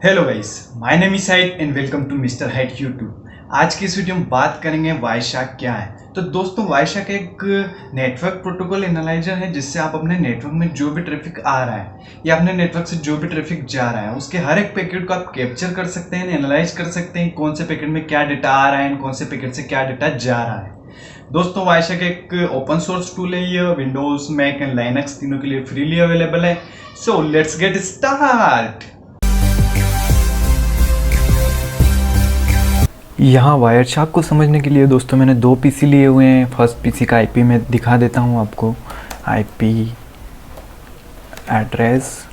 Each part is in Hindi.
Hello guys, my name is Height and welcome to mister Height YouTube. आज की इस वीडियो में बात करेंगे वाईशार्क क्या है। तो दोस्तों, वाईशार्क एक नेटवर्क प्रोटोकॉल एनालाइजर है जिससे आप अपने नेटवर्क में जो भी ट्रैफिक आ रहा है या अपने नेटवर्क से जो भी ट्रैफिक जा रहा है उसके हर एक पैकेट को आप कैप्चर कर सकते हैं, एनालाइज कर सकते हैं कौन से पैकेट में क्या डेटा आ रहा है, कौन से पैकेट से क्या डेटा जा रहा है। दोस्तों, वाईशार्क एक ओपन सोर्स टूल है। ये विंडोज, मैक एंड लाइनक्स तीनों के लिए फ्रीली अवेलेबल है। So let's get start. यहाँ वायरशार्क को समझने के लिए दोस्तों मैंने दो पीसी लिए हुए हैं। फर्स्ट पीसी का आईपी मैं दिखा देता हूँ आपको। आईपी एड्रेस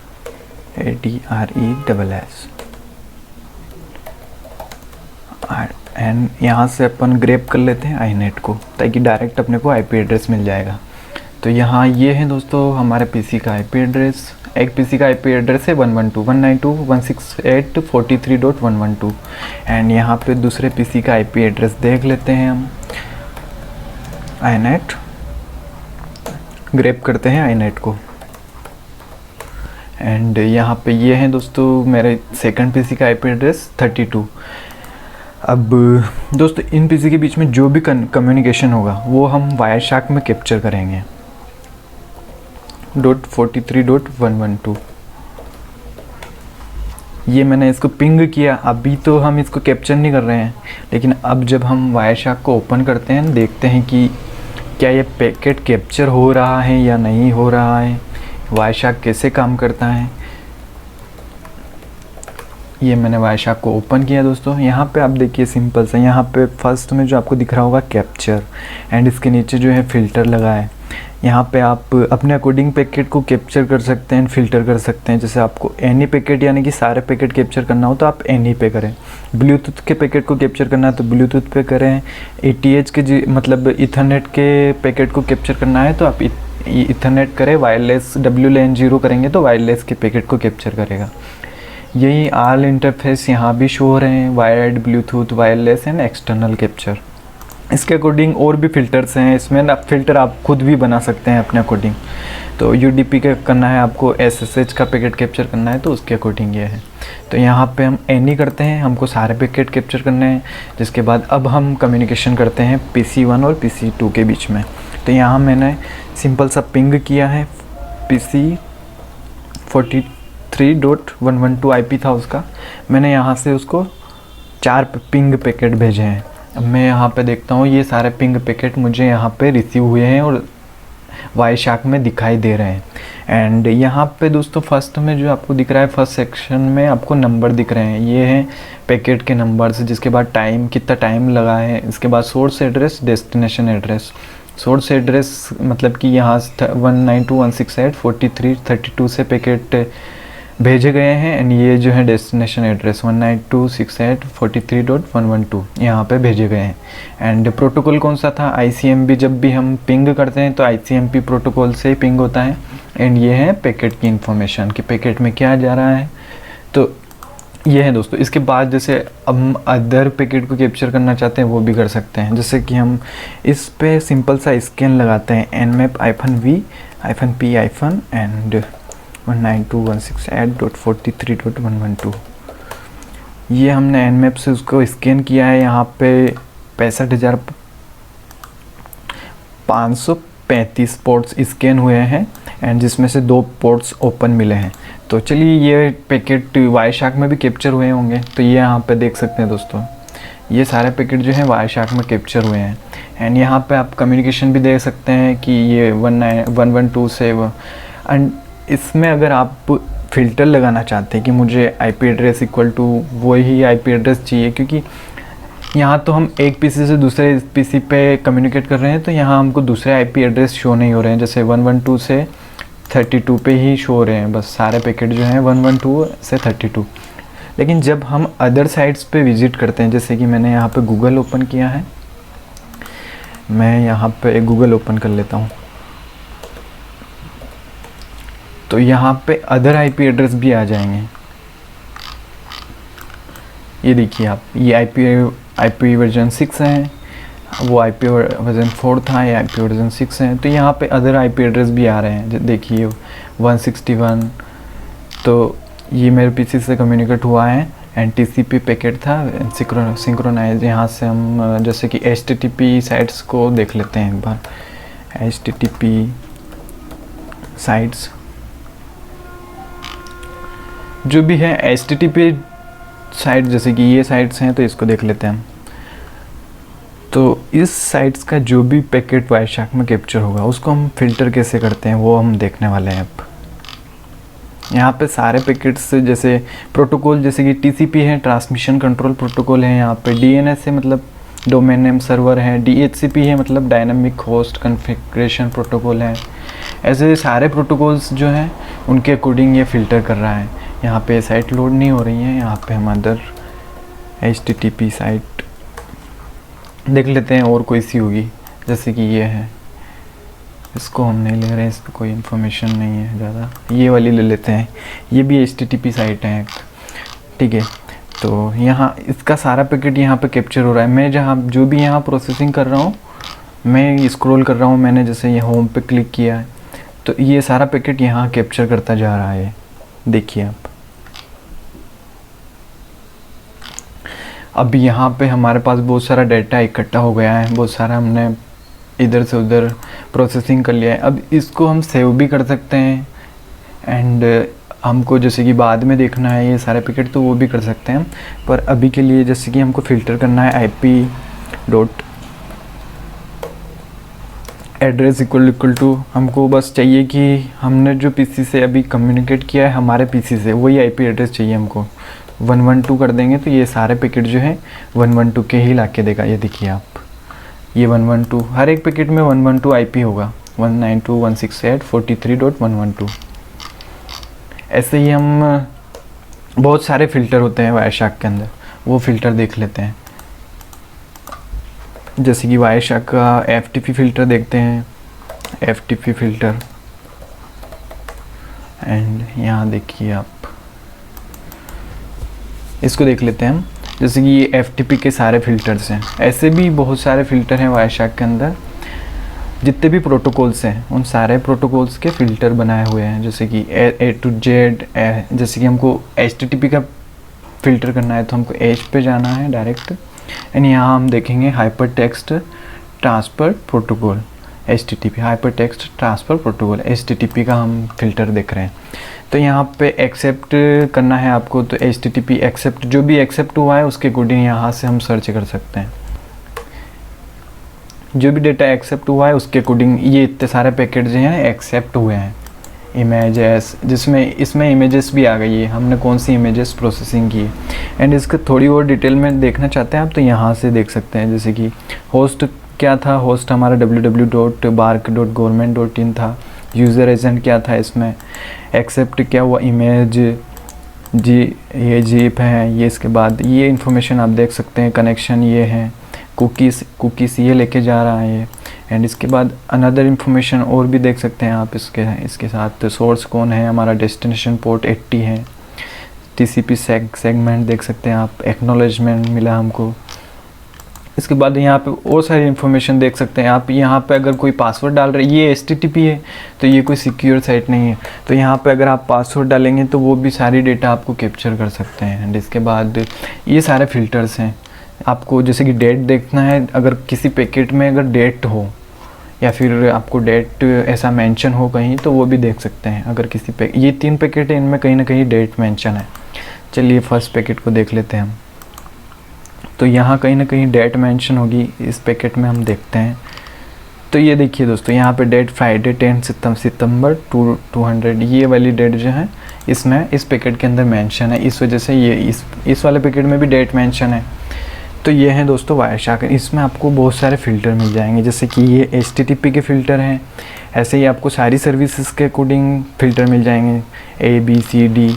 ADRESS एंड यहाँ से अपन ग्रेप कर लेते हैं आईनेट को, ताकि डायरेक्ट अपने को आईपी एड्रेस मिल जाएगा। तो यहाँ ये है दोस्तों हमारे पीसी का आईपी एड्रेस। एक पीसी का आईपी एड्रेस है 192.168.43.112 एंड यहाँ पे दूसरे पीसी का आईपी एड्रेस देख लेते हैं हम। आईनेट ग्रेप करते हैं आईनेट को एंड यहाँ पे ये है दोस्तों मेरे सेकंड पीसी का आईपी एड्रेस 32। अब दोस्तों इन पीसी के बीच में जो भी कम्युनिकेशन होगा वो हम वायरशार्क में कैप्चर करेंगे। .43.112 ये मैंने इसको पिंग किया। अभी तो हम इसको कैप्चर नहीं कर रहे हैं, लेकिन अब जब हम वायरशार्क को ओपन करते हैं देखते हैं कि क्या ये पैकेट कैप्चर हो रहा है या नहीं हो रहा है, वायरशार्क कैसे काम करता है। ये मैंने वायरशार्क को ओपन किया दोस्तों। यहाँ पे आप देखिए सिंपल सा, यहाँ पे फर्स्ट में जो आपको दिख रहा होगा कैप्चर एंड इसके नीचे जो है फ़िल्टर लगा है। यहाँ पे आप अपने अकॉर्डिंग पैकेट को कैप्चर कर सकते हैं, फ़िल्टर कर सकते हैं। जैसे आपको एनी पैकेट यानी कि सारे पैकेट कैप्चर करना हो तो आप एनी पे करें। ब्लूटूथ के पैकेट को कैप्चर करना है तो ब्लूटूथ पे करें। ATH के मतलब इथरनेट के पैकेट को कैप्चर करना है तो आप इथरनेट करें। वायरलेस WLAN 0 करेंगे तो वायरलेस के पैकेट को कैप्चर करेगा। यही ऑल इंटरफेस यहाँ भी शो हो रहे हैं, wired, Bluetooth, wireless and external capture. इसके अकॉर्डिंग और भी फ़िल्टर्स हैं इसमें। आप फ़िल्टर आप खुद भी बना सकते हैं अपने अकॉर्डिंग। तो UDP का करना है आपको, SSH का पैकेट कैप्चर करना है तो उसके अकॉर्डिंग ये है। तो यहाँ पे हम एनी करते हैं, हमको सारे पैकेट कैप्चर करने हैं। जिसके बाद अब हम कम्युनिकेशन करते हैं PC1 और PC2 के बीच में। तो यहाँ मैंने सिंपल सा पिंग किया है। PC 43.112 IP था उसका। मैंने यहाँ से उसको 4 पिंग पैकेट भेजे हैं। अब मैं यहाँ पे देखता हूँ ये सारे पिंग पैकेट मुझे यहाँ पे रिसीव हुए हैं और वायरशार्क में दिखाई दे रहे हैं। एंड यहाँ पे दोस्तों फर्स्ट में जो आपको दिख रहा है, फर्स्ट सेक्शन में आपको नंबर दिख रहे हैं। ये हैं पैकेट के नंबर्स, जिसके बाद टाइम, कितना टाइम लगा है। इसके बाद source address, destination address. Source address मतलब कि यहाँ 192.168.43.32 से पैकेट भेजे गए हैं एंड ये जो है डेस्टिनेशन एड्रेस 192.168.43.112 यहाँ पे भेजे गए हैं। एंड प्रोटोकॉल कौन सा था, ICMP। जब भी हम पिंग करते हैं तो ICMP प्रोटोकॉल से ही पिंग होता है। एंड ये है पैकेट की इन्फॉर्मेशन कि पैकेट में क्या जा रहा है। तो ये है दोस्तों। इसके बाद जैसे हम अदर पैकेट को कैप्चर करना चाहते हैं वो भी कर सकते हैं। जैसे कि हम इस पे सिंपल सा स्कैन लगाते हैं, nmap-v-p- एंड 192.168.43.112। ये हमने nmap से उसको स्कैन किया है। यहाँ पे 65,535 पोर्ट्स स्कैन हुए हैं एंड जिसमें से 2 पोर्ट्स ओपन मिले हैं। तो चलिए ये पैकेट वायरशार्क में भी कैप्चर हुए होंगे। तो ये यहाँ पे देख सकते हैं दोस्तों, ये सारे पैकेट जो हैं वायरशार्क में कैप्चर हुए हैं। एंड यहाँ पे आप कम्युनिकेशन भी देख सकते हैं कि ये 112 से एंड इसमें अगर आप फ़िल्टर लगाना चाहते हैं कि मुझे IP एड्रेस इक्वल टू वही IP एड्रेस चाहिए, क्योंकि यहाँ तो हम एक PC से दूसरे PC पे कम्युनिकेट कर रहे हैं तो यहाँ हमको दूसरे IP एड्रेस शो नहीं हो रहे हैं। जैसे 112 से 32 पे ही शो हो रहे हैं बस सारे पैकेट जो हैं 112 से 32। लेकिन जब हम अदर साइट्स पे विज़िट करते हैं, जैसे कि मैंने यहाँ पे गूगल ओपन किया है, मैं यहाँ पे गूगल ओपन कर लेता हूँ। तो यहाँ पे अदर IP एड्रेस भी आ जाएंगे। ये देखिए आप, ये IP वर्जन 6 है, वो IP वर्जन 4 था, ये IP वर्जन 6 है। तो यहाँ पे अदर IP एड्रेस भी आ रहे हैं। देखिए 161। तो ये मेरे पीसी से कम्युनिकेट हुआ है एंड टीसीपी पैकेट था सिंक्रोनाइज। यहाँ से हम जैसे कि एचटीटीपी साइट्स को देख लेते हैं एक बार। एचटीटीपी साइट्स जो भी है एचटीटीपी साइट, जैसे कि ये साइट्स हैं तो इसको देख लेते हैं हम। तो इस साइट्स का जो भी पैकेट वायरशार्क में कैप्चर होगा उसको हम फ़िल्टर कैसे करते हैं वो हम देखने वाले हैं अब। यहाँ पे सारे पैकेट्स जैसे प्रोटोकॉल, जैसे कि टीसीपी है, ट्रांसमिशन कंट्रोल प्रोटोकॉल है, यहाँ पे डीएनएस है मतलब डोमेन नेम सर्वर है, डीएचसीपी है मतलब डायनामिक होस्ट कॉन्फ़िगरेशन प्रोटोकॉल है। ऐसे सारे प्रोटोकॉल्स जो हैं उनके अकॉर्डिंग ये फ़िल्टर कर रहा है। यहाँ पे साइट लोड नहीं हो रही है, यहाँ पे हम अदर एचटीटीपी साइट देख लेते हैं और कोई सी होगी, जैसे कि ये है, इसको हम नहीं ले रहे हैं, इस पर कोई इन्फॉर्मेशन नहीं है ज़्यादा, ये वाली ले लेते हैं। ये भी एचटीटीपी साइट है, ठीक है। तो यहाँ इसका सारा पैकेट यहाँ पे कैप्चर हो रहा है। मैं जहाँ जो भी यहाँ प्रोसेसिंग कर रहा हूँ, मैं स्क्रॉल कर रहा हूँ, मैंने जैसे ये होम पे क्लिक किया है तो ये सारा पैकेट यहाँ कैप्चर करता जा रहा है। देखिए आप, अभी यहाँ पे हमारे पास बहुत सारा डाटा इकट्ठा हो गया है, बहुत सारा हमने इधर से उधर प्रोसेसिंग कर लिया है। अब इसको हम सेव भी कर सकते हैं एंड हमको जैसे कि बाद में देखना है ये सारे पैकेट तो वो भी कर सकते हैं, पर अभी के लिए जैसे कि हमको फ़िल्टर करना है IP dot address equal to, हमको बस चाहिए कि हमने जो पीसी से अभी कम्युनिकेट किया है हमारे पीसी से वही IP एड्रेस चाहिए हमको। 112 कर देंगे तो ये सारे पैकेट जो है 112 के ही ला के देगा। ये देखिए आप, ये 112 हर एक पैकेट में 112 IP होगा, 192.168.43.112। ऐसे ही हम बहुत सारे फ़िल्टर होते हैं वायरशार्क के अंदर, वो फ़िल्टर देख लेते हैं। जैसे कि वायरशार्क का FTP फ़िल्टर देखते हैं, FTP फ़िल्टर एंड यहाँ देखिए आप, इसको देख लेते हैं हम। जैसे कि ये FTP के सारे फ़िल्टर्स हैं, ऐसे भी बहुत सारे फ़िल्टर हैं वायरशार्क के अंदर। जितने भी प्रोटोकॉल्स हैं उन सारे प्रोटोकॉल्स के फ़िल्टर बनाए हुए हैं, जैसे कि A to Z। जैसे कि हमको HTTP का फ़िल्टर करना है तो हमको H पे जाना है डायरेक्ट एंड यहाँ हम देखेंगे hyper text transfer protocol, HTTP hyper text transfer protocol, HTTP का हम फ़िल्टर देख रहे हैं। तो यहाँ पे एक्सेप्ट करना है आपको, तो HTTP एक्सेप्ट, जो भी एक्सेप्ट हुआ है उसके अकॉर्डिंग यहाँ से हम सर्च कर सकते हैं। जो भी डेटा एक्सेप्ट हुआ है उसके अकॉर्डिंग ये इतने सारे पैकेट जो हैं एक्सेप्ट हुए हैं। इमेजेस, जिसमें इसमें इमेजेस भी आ गई है, हमने कौन सी इमेजेस प्रोसेसिंग की है एंड इसका थोड़ी और डिटेल में देखना चाहते हैं आप तो यहाँ से देख सकते हैं। जैसे कि होस्ट क्या था, होस्ट हमारा www.bark.government.in था। यूज़र एजेंट क्या था इसमें, एक्सेप्ट क्या हुआ, इमेज जी, ये जीप है, ये इसके बाद ये इन्फॉर्मेशन आप देख सकते हैं। कनेक्शन ये है, कुकीज़ ये लेके जा रहा है ये एंड इसके बाद अनदर इन्फॉर्मेशन और भी देख सकते हैं आप इसके साथ। सोर्स कौन है, हमारा डेस्टिनेशन पोर्ट 80 है। TCP सेगमेंट देख सकते हैं आप, एक्नॉलेजमेंट मिला हमको। इसके बाद यहाँ पे और सारी इन्फॉर्मेशन देख सकते हैं आप। यहाँ पे अगर कोई पासवर्ड डाल रहे, ये HTTP है तो ये कोई सिक्योर साइट नहीं है, तो यहाँ पे अगर आप पासवर्ड डालेंगे तो वो भी सारी डेटा आपको कैप्चर कर सकते हैं। एंड इसके बाद ये सारे फ़िल्टर्स हैं। आपको जैसे कि डेट देखना है, अगर किसी पैकेट में अगर डेट हो या फिर आपको डेट ऐसा मेंशन हो कहीं तो वो भी देख सकते हैं। अगर किसी ये 3 पैकेट है, इनमें कहीं ना कहीं डेट मेंशन है। चलिए फर्स्ट पैकेट को देख लेते हैं हम, तो यहाँ कहीं ना कहीं डेट मेंशन होगी इस पैकेट में, हम देखते हैं। तो ये देखिए दोस्तों, यहाँ पे डेट फ्राइडे 10 सितंबर 200, ये वाली डेट जो है इसमें इस पैकेट के अंदर मेंशन है। इस वजह से ये इस वाले पैकेट में भी डेट मेंशन है। तो ये हैं दोस्तों वायरशार्क। इसमें आपको बहुत सारे फ़िल्टर मिल जाएंगे, जैसे कि ये HTTP के फ़िल्टर हैं। ऐसे ही आपको सारी सर्विसेज के अकॉर्डिंग फ़िल्टर मिल जाएंगे, ABCD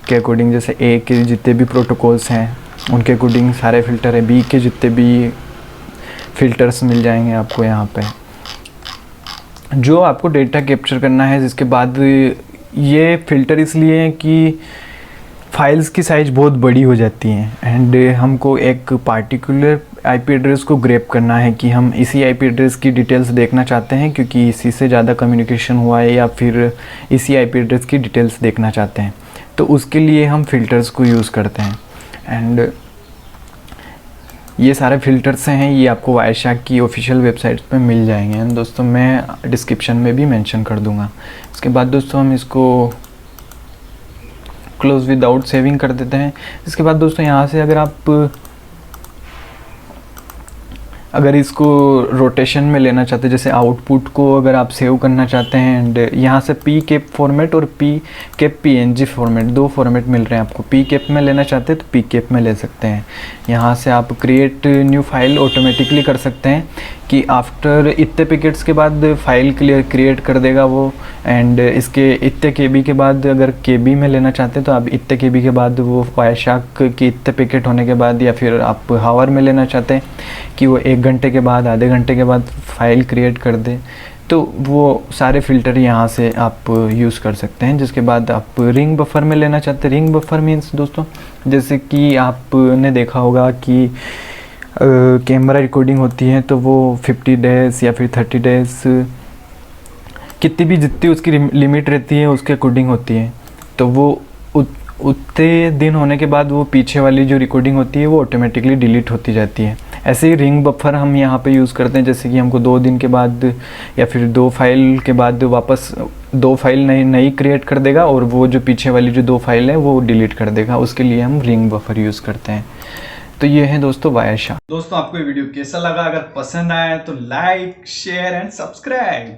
के अकॉर्डिंग। जैसे A के जितने भी प्रोटोकॉल्स हैं उनके अकॉर्डिंग सारे फ़िल्टर है, B के जितने भी फ़िल्टर्स मिल जाएंगे आपको यहाँ पे, जो आपको डेटा कैप्चर करना है। जिसके बाद ये फ़िल्टर इसलिए हैं कि फाइल्स की साइज़ बहुत बड़ी हो जाती हैं एंड हमको एक पार्टिकुलर IP एड्रेस को ग्रैब करना है कि हम इसी IP एड्रेस की डिटेल्स देखना चाहते हैं क्योंकि इसी से ज़्यादा कम्युनिकेशन हुआ है, या फिर इसी IP एड्रेस की डिटेल्स देखना चाहते हैं। तो उसके लिए हम फ़िल्टर्स को यूज़ करते हैं। एंड ये सारे फ़िल्टर्स हैं, ये आपको वायरशार्क की ऑफिशियल वेबसाइट पे मिल जाएंगे। एंड दोस्तों मैं डिस्क्रिप्शन में भी मेंशन कर दूंगा। इसके बाद दोस्तों हम इसको क्लोज विदाउट सेविंग कर देते हैं। इसके बाद दोस्तों यहाँ से अगर इसको रोटेशन में लेना चाहते हैं, जैसे आउटपुट को अगर आप सेव करना चाहते हैं, एंड यहाँ से पी कैप फॉर्मेट और पी कैप PNG फॉर्मेट, दो फॉर्मेट मिल रहे हैं आपको। पी कैप में लेना चाहते हैं तो पी कैप में ले सकते हैं। यहाँ से आप क्रिएट न्यू फाइल ऑटोमेटिकली कर सकते हैं कि आफ्टर इतने पैकेट्स के बाद फाइल क्रिएट कर देगा वो। एंड इसके इतने KB के बाद अगर KB में लेना चाहते हैं तो आप इतने KB के बाद वो वायरशार्क के इतने पैकेट होने के बाद, या फिर आप हावर में लेना चाहते हैं कि वो 1 घंटे के बाद, आधे घंटे के बाद फाइल क्रिएट कर दे, तो वो सारे फ़िल्टर यहाँ से आप यूज़ कर सकते हैं। जिसके बाद आप रिंग बफर में लेना चाहते हैं। रिंग बफर मीन्स दोस्तों जैसे कि आपने देखा होगा कि कैमरा रिकॉर्डिंग होती है तो वो 50 डेज़ या फिर 30 डेज़, जितनी उसकी लिमिट रहती है उसके अकॉर्डिंग होती है। तो वो उतने दिन होने के बाद वो पीछे वाली जो रिकॉर्डिंग होती है वो ऑटोमेटिकली डिलीट होती जाती है। ऐसे ही रिंग बफर हम यहाँ पे यूज़ करते हैं, जैसे कि हमको 2 दिन के बाद या फिर 2 फाइल के बाद वापस 2 फाइल नई क्रिएट कर देगा, और वो जो पीछे वाली जो 2 फाइल है वो डिलीट कर देगा। उसके लिए हम रिंग बफर यूज़ करते हैं। तो ये है दोस्तों वायरशार्क। दोस्तों आपको ये वीडियो कैसा लगा? अगर पसंद आया तो लाइक, शेयर एंड सब्सक्राइब।